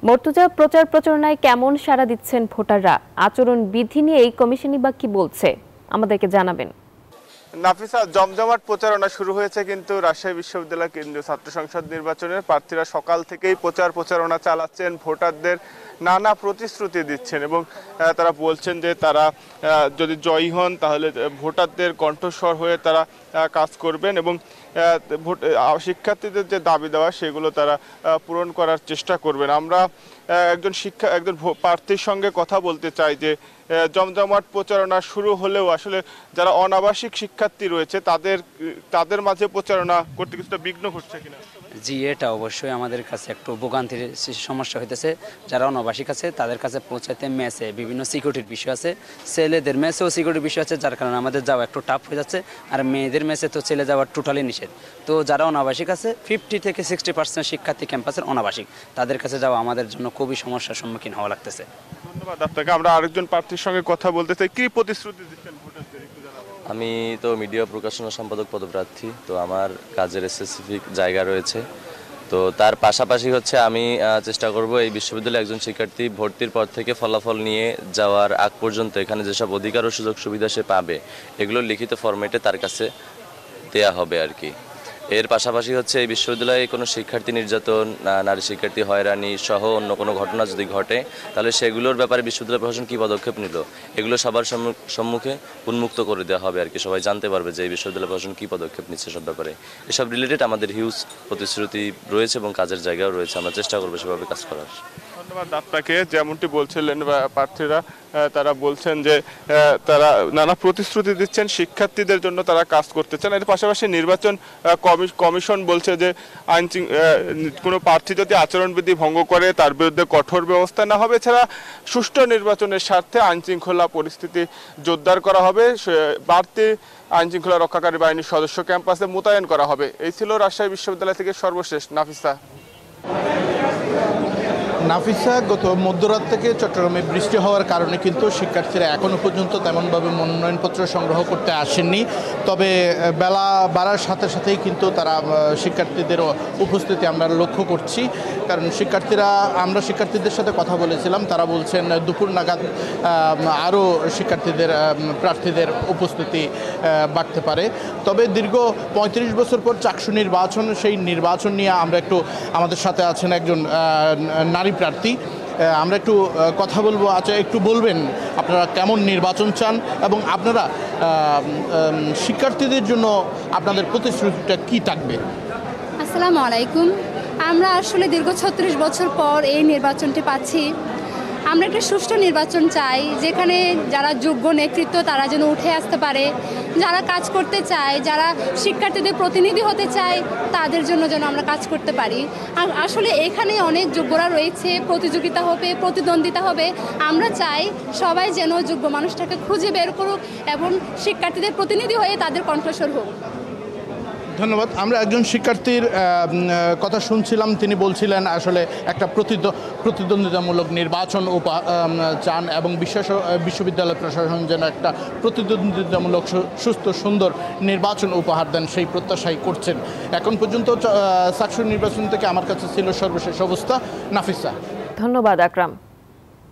মর্তুজা, প্রচার প্রচারণায় কেমন সাড়া দিচ্ছেন ভোটাররা? আচরণ বিধি নিয়ে এই কমিশনই বা কি বলছে, আমাদেরকে জানাবেন। নাফিসা, জমজমাট প্রচারণা শুরু হয়েছে কিন্তু রাজশাহী বিশ্ববিদ্যালয় কেন্দ্রীয় ছাত্র সংসদ নির্বাচনের প্রার্থীরা সকাল থেকেই প্রচারণা চালাচ্ছেন, ভোটারদের নানা প্রতিশ্রুতি দিচ্ছেন এবং তারা বলছেন যে তারা যদি জয়ী হন তাহলে ভোটারদের কণ্ঠস্বর হয়ে তারা কাজ করবেন এবং শিক্ষার্থীদের যে দাবি দেওয়া সেগুলো তারা পূরণ করার চেষ্টা করবেন। আমরা একজন প্রার্থীর সঙ্গে কথা বলতে চাই যে জমজমাট প্রচারণা শুরু হলেও আসলে যারা অনাবাসিক শিক্ষার্থী রয়েছে তাদের মাঝে প্রচারণা করতে কিছুটা বিঘ্ন ঘটছে কিনা। জি, এটা অবশ্যই আমাদের কাছে একটু ভোগান্তির সমস্যা হইতেছে। যারা অনাবাসিক আছে তাদের কাছে পৌঁছাতে মেসে বিভিন্ন সিকিউরিটির বিষয় আছে, ছেলেদের মেসেও সিকিউরিটির বিষয় আছে, যার কারণে আমাদের যাওয়া একটু টাফ হয়ে যাচ্ছে। আর মেয়েদের মেসে তো ছেলে যাওয়া টোটালি নিষেধ। তো যারা অনাবাসিক আছে 50 থেকে 60% শিক্ষার্থী ক্যাম্পাসের অনাবাসিক, তাদের কাছে যাওয়া আমাদের জন্য খুবই সমস্যার সম্মুখীন হওয়া লাগতেছে। ধন্যবাদ আপনাকে। আমরা আরেকজন প্রার্থীর সঙ্গে কথা বলতে চাই। কি প্রতিশ্রুতি দিচ্ছেন ভোটারদের একটু জানাবেন। আমি তো মিডিয়া প্রকাশনা সম্পাদক পদপ্রার্থী, তো আমার কাজের স্পেসিফিক জায়গা রয়েছে। তো তার পাশাপাশি হচ্ছে আমি চেষ্টা করব এই বিশ্ববিদ্যালয়ে একজন শিক্ষার্থী ভর্তির পর থেকে ফলাফল নিয়ে যাওয়ার আগ পর্যন্ত এখানে যেসব অধিকার ও সুযোগ সুবিধা সে পাবে এগুলো লিখিত ফরম্যাটে তার কাছে দেয়া হবে আর কি। এর পাশাপাশি হচ্ছে এই বিশ্ববিদ্যালয়ে কোনো শিক্ষার্থী নির্যাতন, নারী শিক্ষার্থী হয়রানি সহ অন্য কোনো ঘটনা যদি ঘটে তাহলে সেগুলোর ব্যাপারে বিশ্ববিদ্যালয় প্রশাসন কী পদক্ষেপ নিল এগুলো সবার সম্মুখে উন্মুক্ত করে দেওয়া হবে আর কি। সবাই জানতে পারবে যে এই বিশ্ববিদ্যালয় প্রশাসন কী পদক্ষেপ নিচ্ছে সব ব্যাপারে। এসব রিলেটেড আমাদের হিউজ প্রতিশ্রুতি রয়েছে এবং কাজের জায়গাও রয়েছে। আমরা চেষ্টা করবো সেভাবে কাজ করার। ধন্যবাদ আপনাকে। যেমনটি বলছিলেন প্রার্থীরা, তারা বলছেন যে তারা নানা প্রতিশ্রুতি দিচ্ছেন, শিক্ষার্থীদের জন্য তারা কাজ করতে চান। এর পাশাপাশি নির্বাচন কমিশন বলছে যে কোনো প্রার্থী যদি আচরণবিধি ভঙ্গ করে তার বিরুদ্ধে কঠোর ব্যবস্থা নেওয়া হবে। এছাড়া সুষ্ঠু নির্বাচনের স্বার্থে আইনশৃঙ্খলা পরিস্থিতি জোরদার করা হবে, বাড়তি আইনশৃঙ্খলা রক্ষাকারী বাহিনীর সদস্য ক্যাম্পাসে মোতায়েন করা হবে। এই ছিল রাজশাহী বিশ্ববিদ্যালয় থেকে সর্বশেষ। নাফিসা, গত মধ্যরাত থেকে চট্টগ্রামে বৃষ্টি হওয়ার কারণে কিন্তু শিক্ষার্থীরা এখনও পর্যন্ত তেমনভাবে মনোনয়নপত্র সংগ্রহ করতে আসেননি। তবে বেলা বাড়ার সাথে সাথেই কিন্তু তারা শিক্ষার্থীদের উপস্থিতি আমরা লক্ষ্য করছি। কারণ আমরা শিক্ষার্থীদের সাথে কথা বলেছিলাম, তারা বলছেন দুপুর নাগাদ আরও প্রার্থীদের উপস্থিতি বাড়তে পারে। তবে দীর্ঘ 35 বছর পর চাকসু নির্বাচন, সেই নির্বাচন নিয়ে আমরা আমাদের সাথে আছেন একজন নারী প্রার্থী, আমরা একটু কথা বলবো। আচ্ছা, একটু বলবেন আপনারা কেমন নির্বাচন চান এবং আপনারা শিক্ষার্থীদের জন্য আপনাদের প্রতিশ্রুতিটা কি থাকবে? আসসালামু আলাইকুম। আমরা আসলে দীর্ঘ 36 বছর পর এই নির্বাচনটি পাচ্ছি। আমরা একটা সুষ্ঠু নির্বাচন চাই, যেখানে যারা যোগ্য নেতৃত্ব তারা যেন উঠে আসতে পারে, যারা কাজ করতে চায়, যারা শিক্ষার্থীদের প্রতিনিধি হতে চায় তাদের জন্য যেন আমরা কাজ করতে পারি। আর আসলে এখানে অনেক যোগ্যরা রয়েছে, প্রতিযোগিতা হবে, প্রতিদ্বন্দ্বিতা হবে। আমরা চাই সবাই যেন যোগ্য মানুষটাকে খুঁজে বের করুক এবং শিক্ষার্থীদের প্রতিনিধি হয়ে তাদের কণ্ঠস্বর হোক। ধন্যবাদ। আমরা একজন শিক্ষার্থীর কথা শুনছিলাম, তিনি বলছিলেন আসলে একটা প্রতিদ্বন্দ্বিতামূলক নির্বাচন চান এবং বিশ্ববিদ্যালয় প্রশাসন যেন একটা প্রতিদ্বন্দ্বিতামূলক সুস্থ সুন্দর নির্বাচন উপহার দেন, সেই প্রত্যাশাই করছেন। এখন পর্যন্ত চাকসুর নির্বাচন থেকে আমার কাছে ছিল সর্বশেষ অবস্থা। নাফিসা, ধন্যবাদ আকরাম।